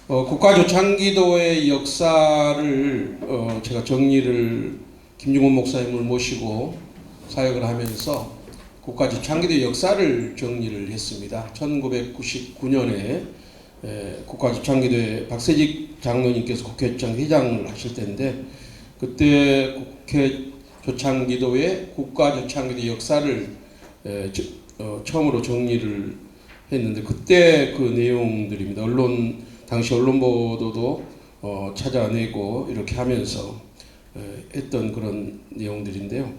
국가조창기도의 역사를 제가 정리를 김중원 목사님을 모시고 사역을 하면서 국가조창기도의 역사를 정리를 했습니다. 1999년에 국가조창기도의 박세직 장로님께서 국회조창 회장을 하실 때인데, 그때 국회조창기도의 국가조창기도의 역사를 처음으로 정리를 했는데, 그때 그 내용들입니다. 당시 언론 보도도 찾아내고 이렇게 하면서 했던 그런 내용들인데요.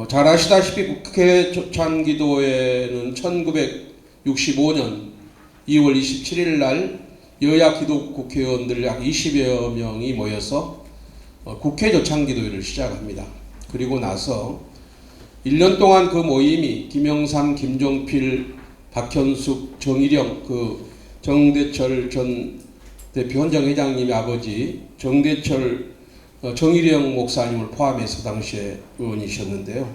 잘 아시다시피 국회조창기도회는 1965년 2월 27일 날 여야 기독국회의원들 약 20여 명이 모여서 국회조창기도회를 시작합니다. 그리고 나서 1년 동안 그 모임이 김영삼, 김종필, 박현숙, 정일영, 정대철 전 대표 헌정회장님의 아버지 정일영 목사님을 포함해서 당시에 의원이셨는데요.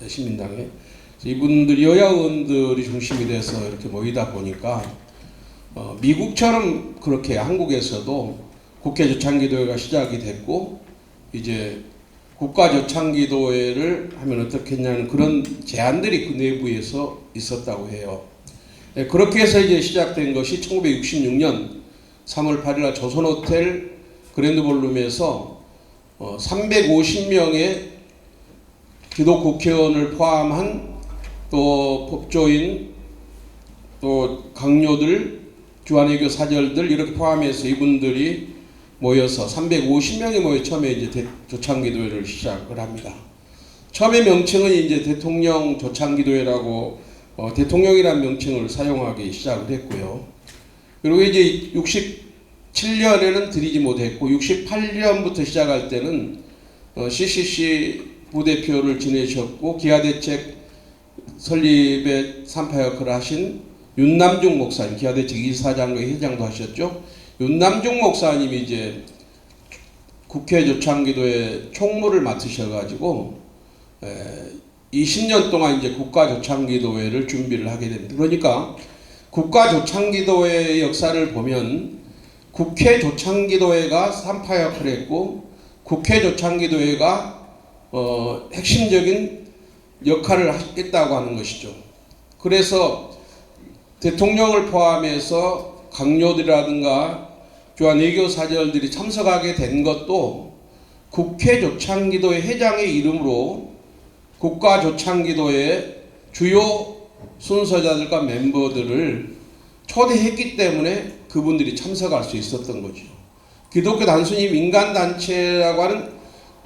시민당에. 이분들이 여야 의원들이 중심이 돼서 이렇게 모이다 보니까 미국처럼 그렇게 한국에서도 국회조창기도회가 시작이 됐고, 이제 국가조창기도회를 하면 어떻겠냐는 그런 제안들이 그 내부에서 있었다고 해요. 그렇게 해서 이제 시작된 것이 1966년 3월 8일 날 조선호텔 그랜드볼룸에서 350명의 기독국회의원을 포함한 또 법조인, 또 강요들, 주한외교 사절들 이렇게 포함해서 이분들이 모여서 350명이 모여 처음에 이제 조창기도회를 시작을 합니다. 처음에 명칭은 이제 대통령 조창기도회라고 대통령이라는 명칭을 사용하기 시작을 했고요. 그리고 이제 67년에는 드리지 못했고 68년부터 시작할 때는 CCC 부대표를 지내셨고 기아대책 설립의 산파 역할을 하신 윤남중 목사님, 기아대책 이사장과 회장도 하셨죠. 윤남중 목사님이 이제 국회조창기도회 총무를 맡으셔가지고 20년 동안 이제 국가조창기도회를 준비를 하게 됩니다. 그러니까 국가조창기도회의 역사를 보면 국회조창기도회가 산파 역할을 했고, 국회조창기도회가 핵심적인 역할을 했다고 하는 것이죠. 그래서 대통령을 포함해서 강요들이라든가 주한 외교 사절들이 참석하게 된 것도 국회조창기도회 회장의 이름으로 국가조창기도회 주요 순서자들과 멤버들을 초대했기 때문에 그분들이 참석할 수 있었던 거죠. 기독교 단순히 민간단체라고 하는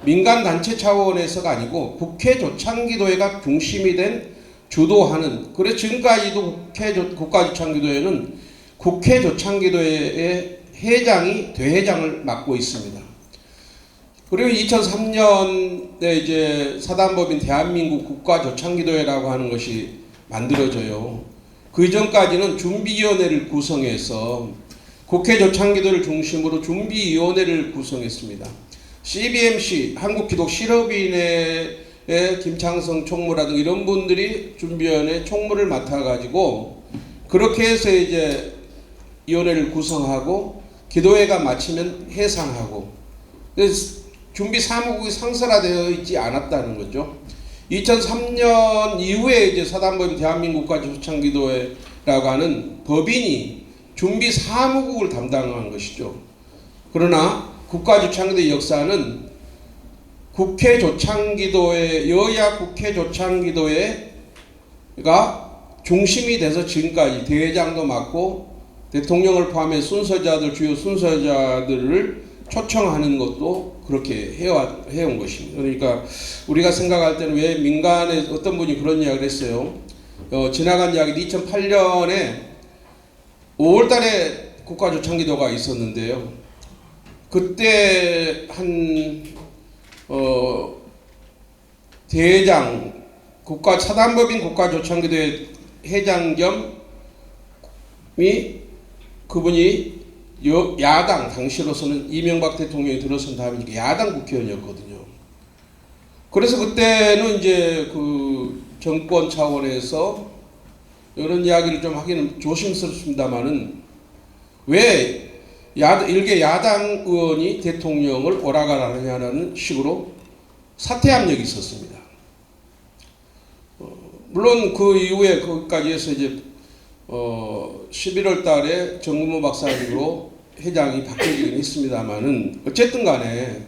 민간단체 차원에서가 아니고 국회조창기도회가 중심이 된 주도하는, 그래서 지금까지도 국가조창기도회는 국회조창기도회의 회장이 대회장을 맡고 있습니다. 그리고 2003년에 이제 사단법인 대한민국 국가조창기도회라고 하는 것이 만들어져요. 그 이전까지는 준비위원회를 구성해서 국회조창기도회를 중심으로 준비위원회를 구성했습니다. CBMC 한국기독실업인회의 김창성 총무라든가 이런 분들이 준비위원회 총무를 맡아가지고 그렇게 해서 이제 위원회를 구성하고 기도회가 마치면 해산하고, 준비 사무국이 상설화되어 있지 않았다는 거죠. 2003년 이후에 이제 사단법인 대한민국 국가조창기도회라고 하는 법인이 준비 사무국을 담당한 것이죠. 그러나 국가조창기도회 역사는 국회조창기도회, 여야 국회조창기도회가 중심이 돼서 지금까지 대회장도 맡고 대통령을 포함해 주요 순서자들을 초청하는 것도 그렇게 해온 것입니다. 그러니까 우리가 생각할 때는 왜 민간에 어떤 분이 그런 이야기를 했어요. 지나간 이야기 2008년에 5월 달에 국가조창기도가 있었는데요. 그때 대회장, 사단법인 국가조창기도회 회장 그분이 야당, 당시로서는 이명박 대통령이 들어선 다음이니까 야당 국회의원이었거든요. 그래서 그때는 이제 그 정권 차원에서 이런 이야기를 좀 하기는 조심스럽습니다만은 왜 일개 야당 의원이 대통령을 오라가라느냐는 식으로 사퇴 압력이 있었습니다. 물론 그 이후에 거기까지 해서 이제 11월 달에 정근모 박사님으로 회장이 바뀌긴 했습니다만은 어쨌든 간에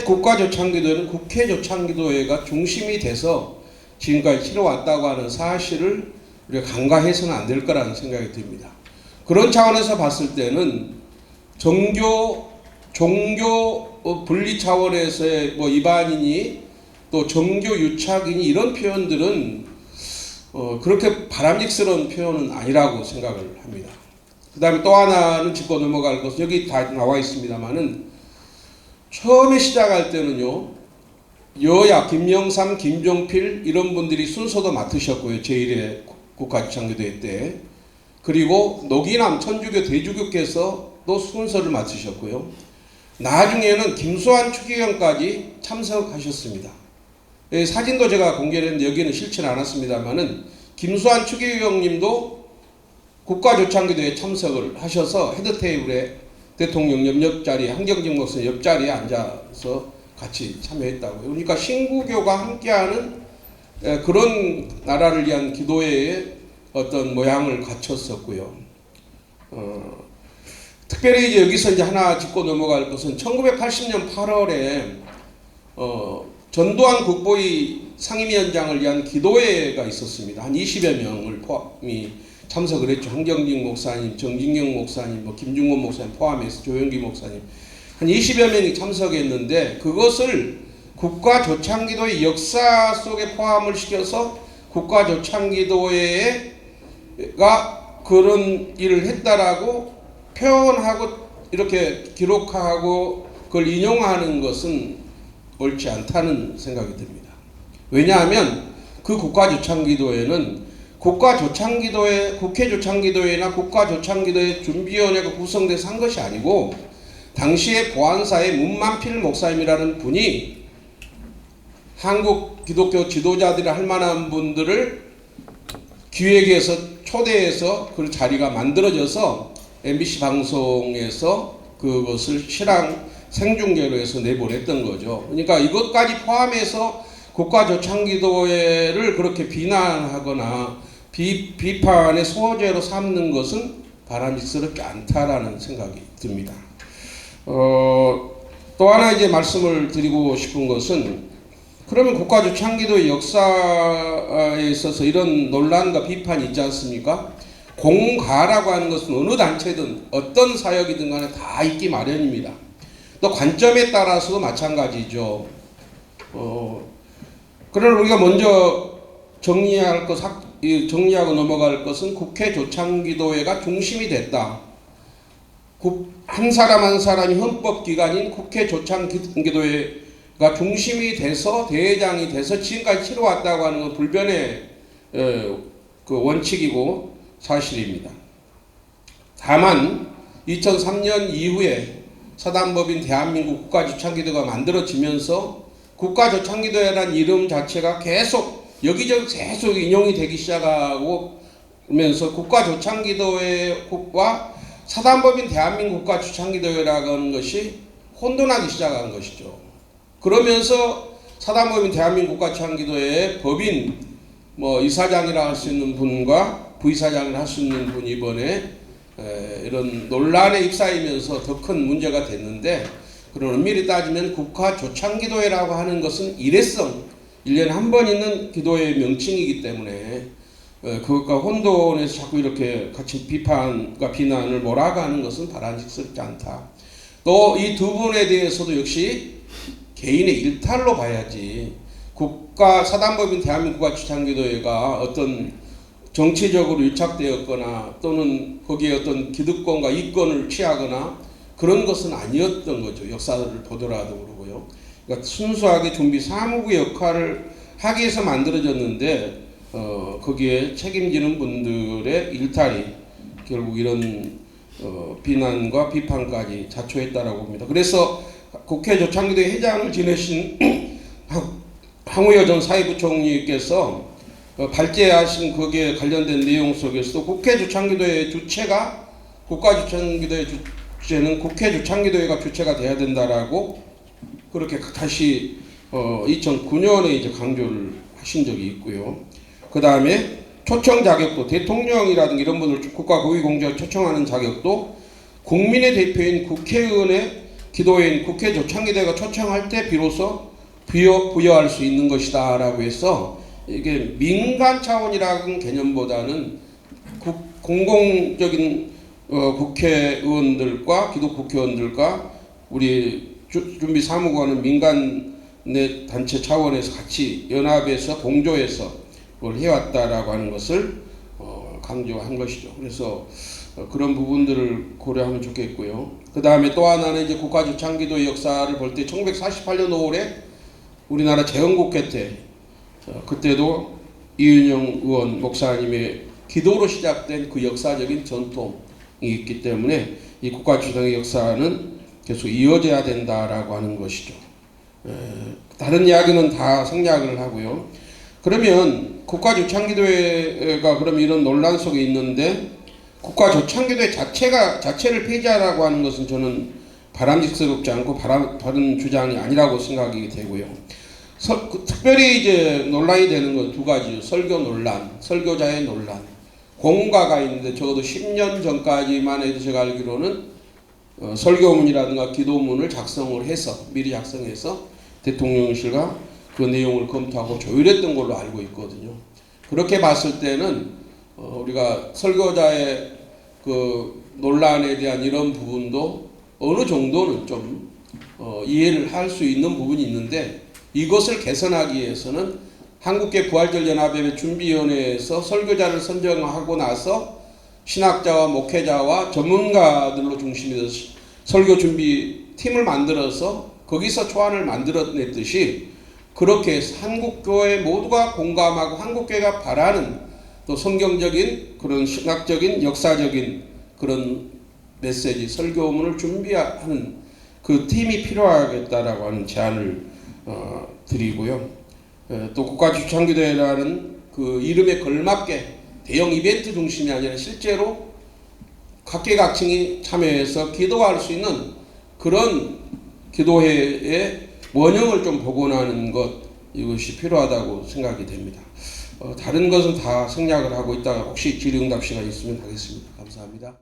국가조창기도회는 국회조창기도회가 중심이 돼서 지금까지 치러왔다고 하는 사실을 우리가 간과해서는 안 될 거라는 생각이 듭니다. 그런 차원에서 봤을 때는 종교 분리 차원에서의 뭐 이반인이 또 정교 유착이니 이런 표현들은 그렇게 바람직스러운 표현은 아니라고 생각을 합니다. 그 다음에 또 하나는 짚고 넘어갈 것은 여기 다 나와 있습니다만은 처음에 시작할 때는요, 여야 김영삼, 김종필 이런 분들이 순서도 맡으셨고요. 제1회 국가조창기도회 때. 그리고 노기남 천주교 대주교께서 또 순서를 맡으셨고요. 나중에는 김수환 추기경까지 참석하셨습니다. 사진도 제가 공개를 했는데 여기는 실지는 않았습니다만은 김수환 추기경님도 국가조창기도회에 참석을 하셔서 헤드테이블에 대통령 옆자리에 한경직 목사 옆자리에 앉아서 같이 참여했다고요. 그러니까 신구교가 함께하는 그런 나라를 위한 기도회의 어떤 모양을 갖췄었고요. 특별히 이제 여기서 이제 하나 짚고 넘어갈 것은 1980년 8월에 전두환 국보위 상임위원장을 위한 기도회가 있었습니다. 한 20여 명을 포함이 참석을 했죠. 한경직 목사님, 정진경 목사님, 뭐 김중곤 목사님 포함해서 조영기 목사님 한 20여 명이 참석했는데 그것을 국가조창기도회 역사 속에 포함을 시켜서 국가조창기도회가 그런 일을 했다라고 표현하고 이렇게 기록하고 그걸 인용하는 것은 옳지 않다는 생각이 듭니다. 왜냐하면 그 국가조창기도회는 국회조창기도회나 국가조창기도회 준비위원회가 구성돼서 한 것이 아니고 당시에 보안사의 문만필 목사님이라는 분이 한국 기독교 지도자들이 할 만한 분들을 기획해서 초대해서 그 자리가 만들어져서 MBC 방송에서 그것을 실황 생중계로 해서 내보냈던 거죠. 그러니까 이것까지 포함해서 국가조창기도회를 그렇게 비난하거나 비판의 소재로 삼는 것은 바람직스럽지 않다라는 생각이 듭니다. 또 하나 이제 말씀을 드리고 싶은 것은 그러면 국가조창기도의 역사에 있어서 이런 논란과 비판이 있지 않습니까? 공가라고 하는 것은 어느 단체든 어떤 사역이든 간에 다 있기 마련입니다. 또 관점에 따라서도 마찬가지죠. 그러나 우리가 먼저 정리하고 넘어갈 것은 국회조창기도회가 중심이 됐다. 한 사람 한 사람이 헌법기관인 국회조창기도회가 중심이 돼서 대회장이 돼서 지금까지 치러왔다고 하는 건 불변의 그 원칙이고 사실입니다. 다만 2003년 이후에 사단법인 대한민국 국가조창기도회가 만들어지면서 국가조창기도회라는 이름 자체가 계속 여기저기 계속 인용이 되기 시작하고 면서 국가조창기도회와 사단법인 대한민국 국가조창기도회라고 하는 것이 혼돈하기 시작한 것이죠. 그러면서 사단법인 대한민국 국가조창기도회의 법인 이사장이라 할 수 있는 분과 부이사장을 할 수 있는 분이 이번에 이런 논란에 휩싸이면서 더 큰 문제가 됐는데 그런 엄밀히 따지면 국가조창기도회라고 하는 것은 일회성 1년에 한 번 있는 기도회의 명칭이기 때문에 그것과 혼돈해서 자꾸 이렇게 같이 비판과 비난을 몰아가는 것은 바람직스럽지 않다. 또 이 두 분에 대해서도 역시 개인의 일탈로 봐야지 사단법인 대한민국 국가조창기도회가 어떤 정치적으로 유착되었거나 또는 거기에 어떤 기득권과 이권을 취하거나 그런 것은 아니었던 거죠. 역사를 보더라도 그러고요. 그러니까 순수하게 준비 사무부 역할을 하기 위해서 만들어졌는데 거기에 책임지는 분들의 일탈이 결국 이런 비난과 비판까지 자초했다라고 봅니다. 그래서 국회조창기도회 회장을 지내신 황우여 전 사회부총리께서 발제하신 거기에 관련된 내용 속에서도 국회조창기도회 주체가 국가주창기도회 주체는 국회 주창기도회가 주체가 돼야 된다라고 그렇게 다시 2009년에 이제 강조를 하신 적이 있고요. 그 다음에 초청 자격도 대통령이라든가 이런 분들 국가고위공직을 초청하는 자격도 국민의 대표인 국회의원의 기도회인 국회 조창기대가 초청할 때 비로소 부여할 수 있는 것이다라고 해서 이게 민간 차원이라는 개념보다는 공공적인 국회의원들과 기독 국회의원들과 우리 준비 사무관은 민간의 단체 차원에서 같이 연합해서 공조해서 그걸 해왔다라고 하는 것을 강조한 것이죠. 그래서 그런 부분들을 고려하면 좋겠고요. 그 다음에 또 하나는 이제 국가주창기도의 역사를 볼 때 1948년 5월에 우리나라 재헌국회 때 그때도 이은영 의원 목사님의 기도로 시작된 그 역사적인 전통이 있기 때문에 이 국가주창의 역사는 계속 이어져야 된다라고 하는 것이죠. 다른 이야기는 다 생략을 하고요. 그러면 국가주창기도회가 그럼 이런 논란 속에 있는데 국가조창기도회 자체를 폐지하라고 하는 것은 저는 바람직스럽지 않고 바른 주장이 아니라고 생각이 되고요. 특별히 이제 논란이 되는 건 두 가지요. 설교 논란, 설교자의 논란. 공가가 있는데 적어도 10년 전까지만 해도 제가 알기로는 설교문이라든가 기도문을 작성을 해서 미리 작성해서 대통령실과 그 내용을 검토하고 조율했던 걸로 알고 있거든요. 그렇게 봤을 때는 우리가 설교자의 그 논란에 대한 이런 부분도 어느 정도는 좀 이해를 할 수 있는 부분이 있는데 이것을 개선하기 위해서는 한국계 부활절연합회 준비위원회에서 설교자를 선정하고 나서 신학자와 목회자와 전문가들로 중심해서 설교 준비 팀을 만들어서 거기서 초안을 만들어냈듯이 그렇게 해서 한국교회 모두가 공감하고 한국교회가 바라는 또 성경적인 그런 신학적인 역사적인 그런 메시지 설교문을 준비하는 그 팀이 필요하겠다라고 하는 제안을 드리고요. 또 국가주창기도회라는 그 이름에 걸맞게 대형 이벤트 중심이 아니라 실제로 각계각층이 참여해서 기도할 수 있는 그런 기도회의 원형을 좀 복원하는 것 이것이 필요하다고 생각이 됩니다. 다른 것은 다 생략을 하고 있다가 혹시 질의응답 시간 있으면 하겠습니다. 감사합니다.